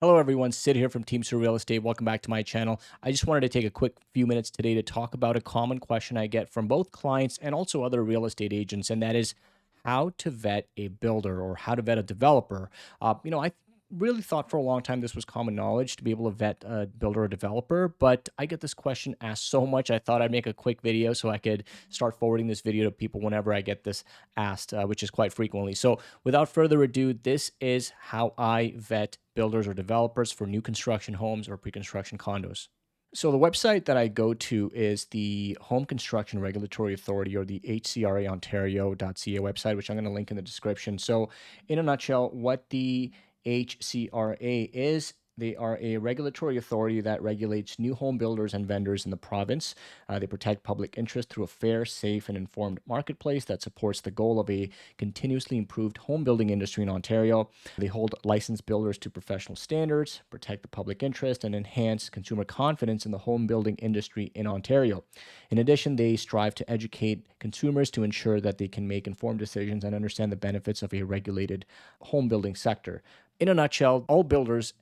Hello everyone, Sid here from Team Sur Real Estate. Welcome back to my channel. I just wanted to take a quick few minutes today to talk about a common question I get from both clients and also other real estate agents, and that is how to vet a builder or how to vet a developer. I really thought for a long time this was common knowledge to be able to vet a builder or developer, but I get this question asked so much. I thought I'd make a quick video so I could start forwarding this video to people whenever I get this asked, which is quite frequently. So without further ado, this is how I vet builders or developers for new construction homes or pre-construction condos. So the website that I go to is the Home Construction Regulatory Authority, or the HCRA Ontario.ca website, which I'm going to link in the description. So in a nutshell, what the HCRA is, they are a regulatory authority that regulates new home builders and vendors in the province. They protect public interest through a fair, safe, and informed marketplace that supports the goal of a continuously improved home building industry in Ontario. They hold licensed builders to professional standards, protect the public interest, and enhance consumer confidence in the home building industry in Ontario. In addition, they strive to educate consumers to ensure that they can make informed decisions and understand the benefits of a regulated home building sector. In a nutshell, all builders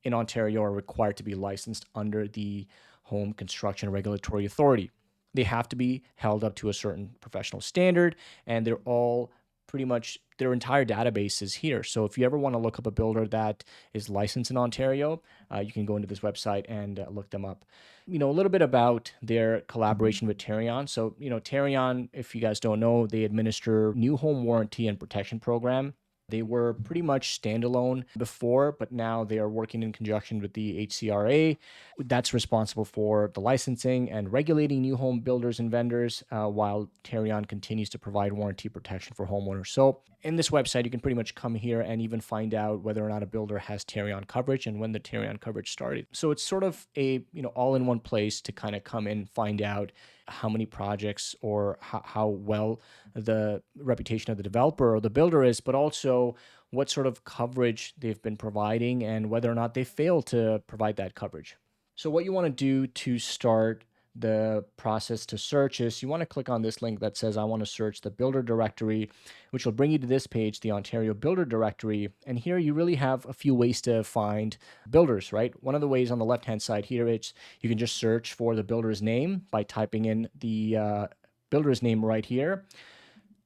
in Ontario are required to be licensed under the Home Construction Regulatory Authority. They have to be held up to a certain professional standard, and they're all pretty much their entire database is here. So if you ever want to look up a builder that is licensed in Ontario, you can go into this website and look them up. A little bit about their collaboration with Tarion. So, Tarion, if you guys don't know, they administer new home warranty and protection program. They were pretty much standalone before, but now they are working in conjunction with the HCRA. That's responsible for the licensing and regulating new home builders and vendors, while Tarion continues to provide warranty protection for homeowners. So in this website, you can pretty much come here and even find out whether or not a builder has Tarion coverage and when the Tarion coverage started. So it's sort of a all-in-one place to kind of come in, find out how many projects or how well the reputation of the developer or the builder is, but also what sort of coverage they've been providing and whether or not they fail to provide that coverage. So what you want to do to start the process to search is you want to click on this link that says I want to search the builder directory, which will bring you to this page, the Ontario Builder Directory. And here you really have a few ways to find builders, right? One of the ways on the left-hand side here, it's you can just search for the builder's name by typing in the builder's name right here.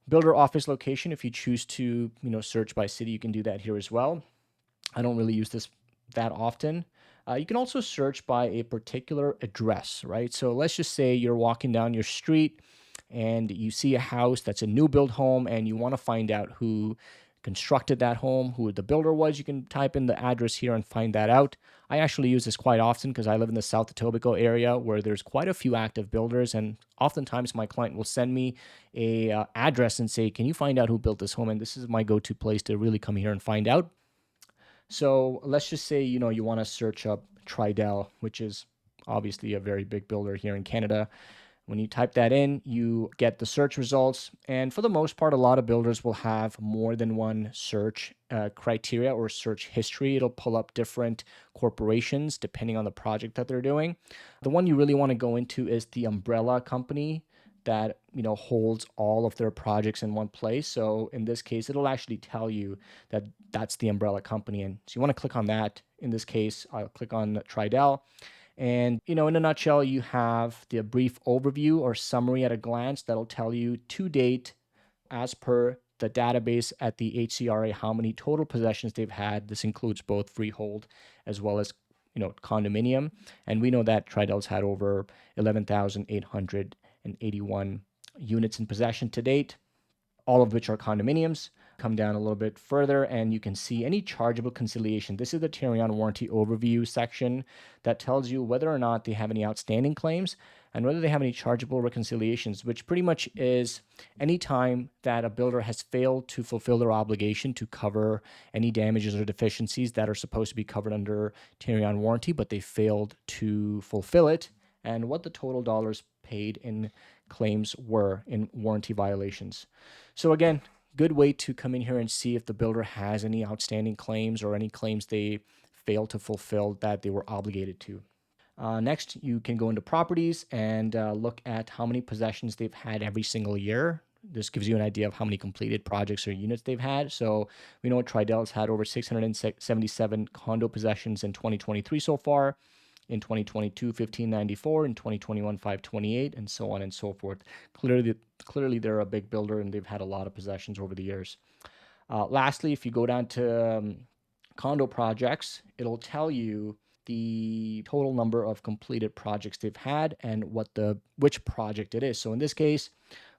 Builder office location, if you choose to search by city, you can do that here as well. I don't really use this that often. You can also search by a particular address, right? So let's just say you're walking down your street and you see a house that's a new build home and you want to find out who constructed that home, who the builder was. You can type in the address here and find that out. I actually use this quite often because I live in the South Etobicoke area where there's quite a few active builders, and oftentimes my client will send me a address and say, can you find out who built this home? And this is my go-to place to really come here and find out. So let's just say, you want to search up Tridel, which is obviously a very big builder here in Canada. When you type that in, you get the search results. And for the most part, a lot of builders will have more than one search criteria or search history. It'll pull up different corporations depending on the project that they're doing. The one you really want to go into is the umbrella company that holds all of their projects in one place. So in this case, it'll actually tell you that that's the umbrella company. And so you want to click on that. In this case, I'll click on Tridel. And, in a nutshell, you have the brief overview or summary at a glance that'll tell you to date, as per the database at the HCRA, how many total possessions they've had. This includes both freehold as well as, condominium. And we know that Tridel's had over 11,881 units in possession to date, all of which are condominiums. Come down a little bit further and you can see any chargeable conciliation. This is the Tarion warranty overview section that tells you whether or not they have any outstanding claims and whether they have any chargeable reconciliations, which pretty much is any time that a builder has failed to fulfill their obligation to cover any damages or deficiencies that are supposed to be covered under Tarion warranty, but they failed to fulfill it, and what the total dollars paid in claims were in warranty violations. So again, good way to come in here and see if the builder has any outstanding claims or any claims they failed to fulfill that they were obligated to. Next, you can go into properties and look at how many possessions they've had every single year This gives you an idea of how many completed projects or units they've had. So we know Tridell's had over 677 condo possessions in 2023 so far. In 2022, 1594. In 2021, 528, and so on and so forth. Clearly, they're a big builder and they've had a lot of possessions over the years. Lastly, if you go down to condo projects, it'll tell you the total number of completed projects they've had and which project it is. So in this case,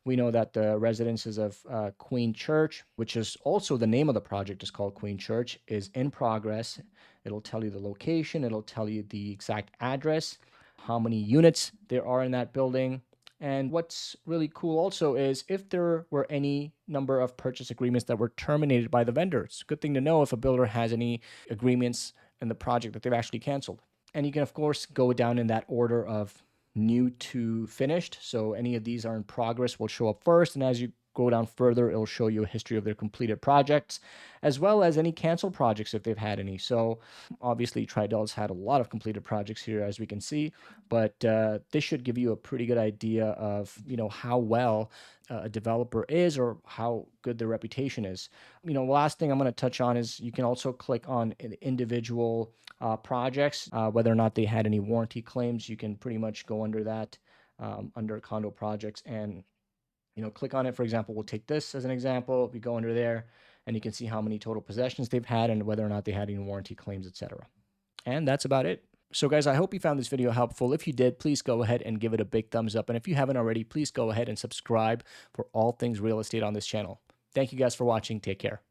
we know that the residences of Queen Church, which is also the name of the project, is called Queen Church, is in progress. It'll tell you the location, it'll tell you the exact address, how many units there are in that building. And what's really cool also is if there were any number of purchase agreements that were terminated by the vendor. It's a good thing to know if a builder has any agreements in the project that they've actually canceled. And you can, of course, go down in that order of new to finished. So any of these are in progress will show up first. And as you go down further, it'll show you a history of their completed projects, as well as any canceled projects if they've had any. So obviously, Tridell's had a lot of completed projects here, as we can see, but this should give you a pretty good idea of, how well a developer is or how good their reputation is. The last thing I'm going to touch on is you can also click on individual projects, whether or not they had any warranty claims. You can pretty much go under that, under condo projects, and click on it. For example, we'll take this as an example. We go under there and you can see how many total possessions they've had and whether or not they had any warranty claims, etc. And that's about it. So guys, I hope you found this video helpful. If you did, please go ahead and give it a big thumbs up. And if you haven't already, please go ahead and subscribe for all things real estate on this channel. Thank you guys for watching. Take care.